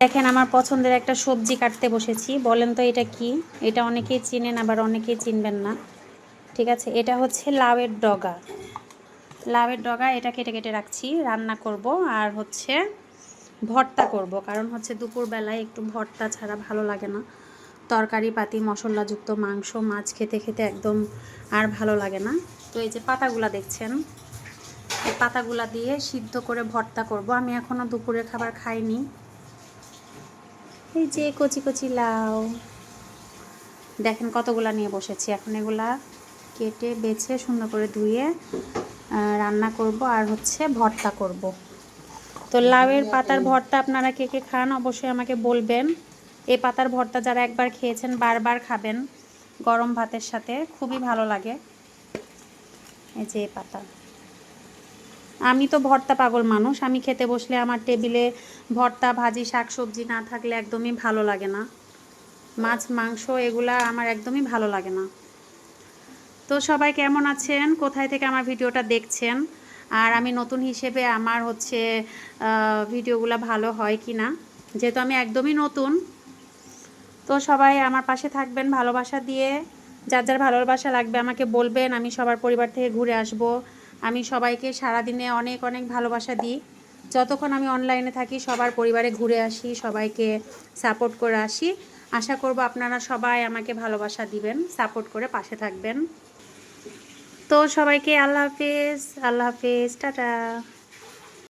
দেখেন আমার পছন্দের একটা সবজি কাটতে বসেছি। বলেন তো এটা কি? এটা অনেকেই চিনেন আবার অনেকেই চিনবেন না। ঠিক আছে, এটা হচ্ছে লাউয়ের ডগা। লাউয়ের ডগা এটা কেটে কেটে রাখছি, রান্না করব আর হচ্ছে ভর্তা করব। কারণ হচ্ছে দুপুরবেলায় একটু ভর্তা ছাড়া ভালো লাগে না। তরকারি পাতি মশলাযুক্ত মাংস মাছ খেতে খেতে একদম আর ভালো লাগে না। তো এই যে পাতাগুলা দেখছেন, এই পাতাগুলা দিয়ে সিদ্ধ করে ভর্তা করব। আমি এখনও দুপুরের খাবার খাইনি। এই যে কচি কচি লাউ দেখেন কতগুলা নিয়ে বসেছি। এখন এগুলা কেটে বেছে সুন্দর করে ধুয়ে রান্না করব আর হচ্ছে ভর্তা করব। তো লাউয়ের পাতার ভর্তা আপনারা কে কে খান অবশ্যই আমাকে বলবেন। এই পাতার ভর্তা যারা একবার খেয়েছেন বারবার খাবেন, গরম ভাতের সাথে খুবই ভালো লাগে। এই যে পাতা, আমি তো ভর্তা পাগল মানুষ। আমি খেতে বসলে আমার টেবিলে ভর্তা ভাজি শাক সবজি না থাকলে একদমই ভালো লাগে না। মাছ মাংস এগুলা আমার একদমই ভালো লাগে না। তো সবাই কেমন আছেন, কোথায় থেকে আমার ভিডিওটা দেখছেন, আর আমি নতুন হিসেবে আমার হচ্ছে ভিডিওগুলো ভালো হয় কি না, যেহেতু আমি একদমই নতুন। তো সবাই আমার পাশে থাকবেন ভালোবাসা দিয়ে। যার যার ভালোবাসা লাগবে আমাকে বলবেন, আমি সবার পরিবার থেকে ঘুরে আসব। আমি সবাইকে সারাদিনে অনেক অনেক ভালোবাসা দিই। যতক্ষণ আমি অনলাইনে থাকি সবার পরিবারে ঘুরে আসি, সবাইকে সাপোর্ট করে আসি। আশা করব আপনারা সবাই আমাকে ভালোবাসা দিবেন, সাপোর্ট করে পাশে থাকবেন। তো সবাইকে আল্লাহ হাফেজ, আল্লাহ হাফেজ, টাটা।